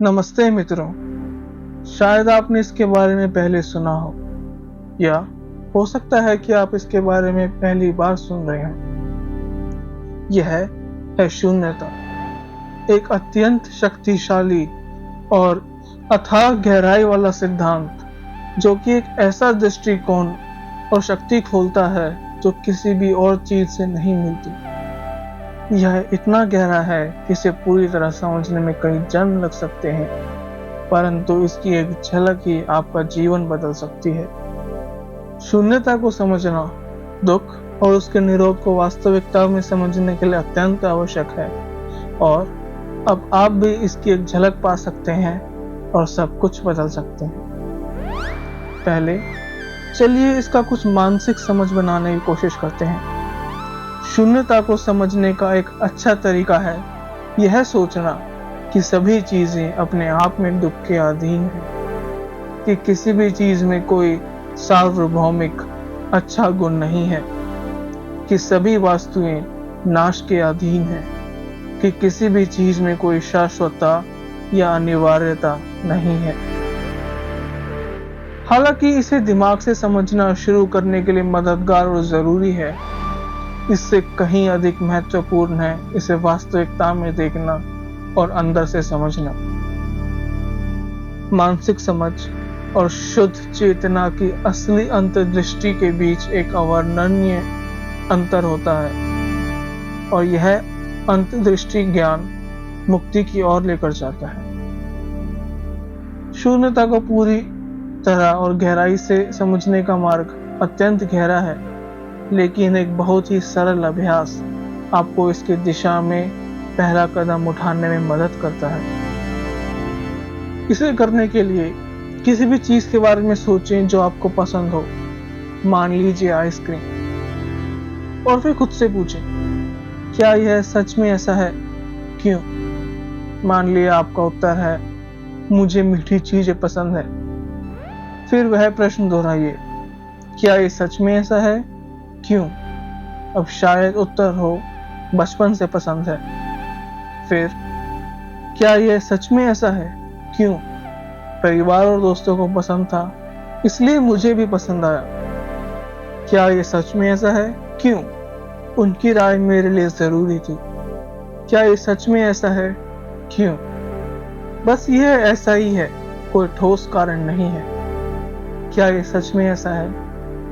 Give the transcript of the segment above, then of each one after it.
नमस्ते मित्रों। शायद आपने इसके बारे में पहले सुना हो या हो सकता है कि आप इसके बारे में पहली बार सुन रहे हो। यह है शून्यता, एक अत्यंत शक्तिशाली और अथाह गहराई वाला सिद्धांत जो कि एक ऐसा दृष्टिकोण और शक्ति खोलता है जो किसी भी और चीज से नहीं मिलती। यह इतना गहरा है कि इसे पूरी तरह समझने में कई जन्म लग सकते हैं, परंतु इसकी एक झलक ही आपका जीवन बदल सकती है। शून्यता को समझना दुख और उसके निरोध को वास्तविकता में समझने के लिए अत्यंत आवश्यक है, और अब आप भी इसकी एक झलक पा सकते हैं और सब कुछ बदल सकते हैं। पहले चलिए इसका कुछ मानसिक समझ बनाने की कोशिश करते हैं। शून्यता को समझने का एक अच्छा तरीका है यह सोचना कि सभी चीजें अपने आप में दुख के अधीन हैं, कि किसी भी चीज में कोई सार्वभौमिक अच्छा गुण नहीं है, कि सभी वस्तुएं नाश के अधीन हैं, कि किसी भी चीज में कोई शाश्वतता या अनिवार्यता नहीं है। हालांकि इसे दिमाग से समझना शुरू करने के लिए मददगार और जरूरी है, इससे कहीं अधिक महत्वपूर्ण है इसे वास्तविकता में देखना और अंदर से समझना। मानसिक समझ और शुद्ध चेतना की असली अंतर्दृष्टि के बीच एक अवर्णनीय अंतर होता है, और यह अंतर्दृष्टि ज्ञान मुक्ति की ओर लेकर जाता है। शून्यता को पूरी तरह और गहराई से समझने का मार्ग अत्यंत गहरा है, लेकिन एक बहुत ही सरल अभ्यास आपको इसकी दिशा में पहला कदम उठाने में मदद करता है। इसे करने के लिए किसी भी चीज के बारे में सोचें जो आपको पसंद हो। मान लीजिए आइसक्रीम, और फिर खुद से पूछें, क्या यह सच में ऐसा है? क्यों? मान लिया आपका उत्तर है, मुझे मीठी चीजें पसंद है। फिर वह प्रश्न दोहराइए, क्या यह सच में ऐसा है? क्यों? अब शायद उत्तर हो, बचपन से पसंद है। फिर, क्या यह सच में ऐसा है? क्यों? परिवार और दोस्तों को पसंद था, इसलिए मुझे भी पसंद आया। क्या यह सच में ऐसा है? क्यों? उनकी राय मेरे लिए जरूरी थी। क्या यह सच में ऐसा है? क्यों? बस यह ऐसा ही है, कोई ठोस कारण नहीं है। क्या यह सच में ऐसा है?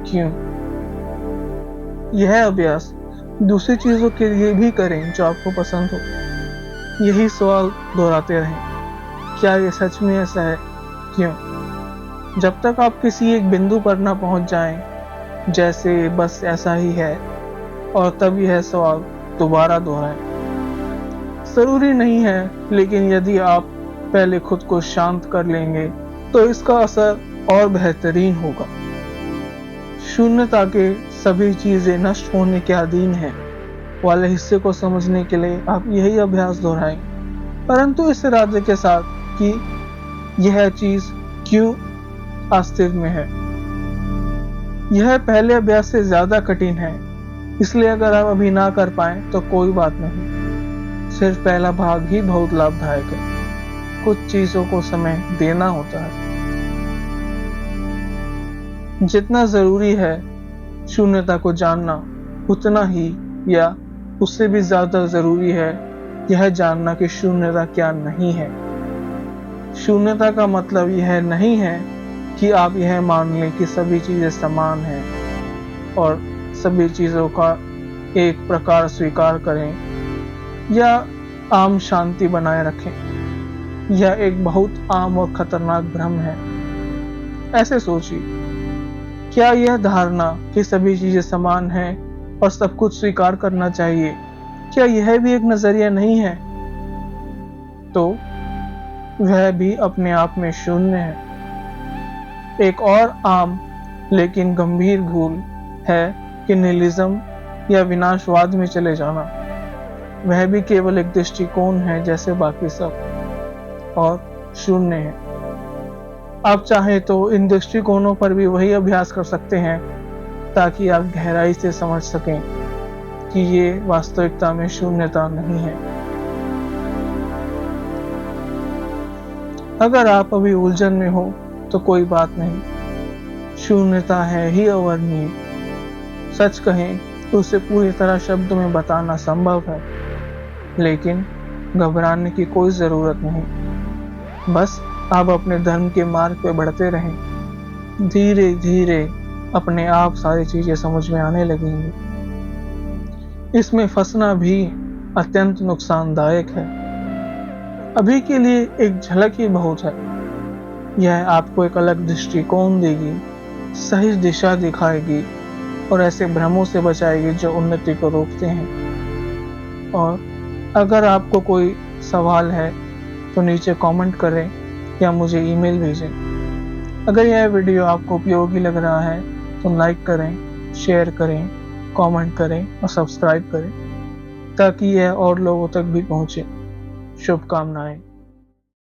क्यों? यह अभ्यास दूसरी चीजों के लिए भी करें जो आपको पसंद हो। यही सवाल दोहराते रहें, क्या यह सच में ऐसा है? क्यों? जब तक आप किसी एक बिंदु पर न पहुंच जाएं, जैसे बस ऐसा ही है, और तब यह सवाल दोबारा दोहराएं। जरूरी नहीं है, लेकिन यदि आप पहले खुद को शांत कर लेंगे तो इसका असर और बेहतरीन होगा। शून्यता के सभी चीजें नष्ट होने के अधीन हैं वाले हिस्से को समझने के लिए आप यही अभ्यास दोहराएं, परंतु इस इरादे के साथ कि यह चीज क्यों अस्तित्व में है। यह पहले अभ्यास से ज्यादा कठिन है, इसलिए अगर आप अभी ना कर पाए तो कोई बात नहीं, सिर्फ पहला भाग ही बहुत लाभदायक है। कुछ चीजों को समय देना होता है। जितना जरूरी है शून्यता को जानना, उतना ही या उससे भी ज्यादा जरूरी है यह जानना कि शून्यता क्या नहीं है। शून्यता का मतलब यह नहीं है कि आप यह मान लें कि सभी चीजें समान हैं और सभी चीजों का एक प्रकार स्वीकार करें या आम शांति बनाए रखें। यह एक बहुत आम और खतरनाक भ्रम है। ऐसे सोचिए, क्या यह धारणा कि सभी चीजें समान हैं और सब कुछ स्वीकार करना चाहिए, क्या यह भी एक नजरिया नहीं है? तो वह भी अपने आप में शून्य है। एक और आम लेकिन गंभीर भूल है कि निहिलिज्म या विनाशवाद में चले जाना। वह भी केवल एक दृष्टिकोण है जैसे बाकी सब, और शून्य है। आप चाहें तो इन दृष्टिकोणों पर भी वही अभ्यास कर सकते हैं, ताकि आप गहराई से समझ सकें कि ये वास्तविकता में शून्यता नहीं है। अगर आप अभी उलझन में हो तो कोई बात नहीं, शून्यता है ही अवर्णनीय। सच कहें तो उसे पूरी तरह शब्दों में बताना संभव है, लेकिन घबराने की कोई जरूरत नहीं। बस आप अपने धर्म के मार्ग पे बढ़ते रहें। धीरे धीरे अपने आप सारी चीजें समझ में आने लगेंगी। इसमें फंसना भी अत्यंत नुकसानदायक है। अभी के लिए एक झलक ही बहुत है। यह आपको एक अलग दृष्टिकोण देगी, सही दिशा दिखाएगी और ऐसे भ्रमों से बचाएगी जो उन्नति को रोकते हैं। और अगर आपको कोई सवाल है तो नीचे कमेंट करें या मुझे ईमेल भेजें। अगर यह वीडियो आपको उपयोगी लग रहा है तो लाइक करें, शेयर करें, कमेंट करें और सब्सक्राइब करें ताकि यह और लोगों तक भी पहुंचे। शुभकामनाएं।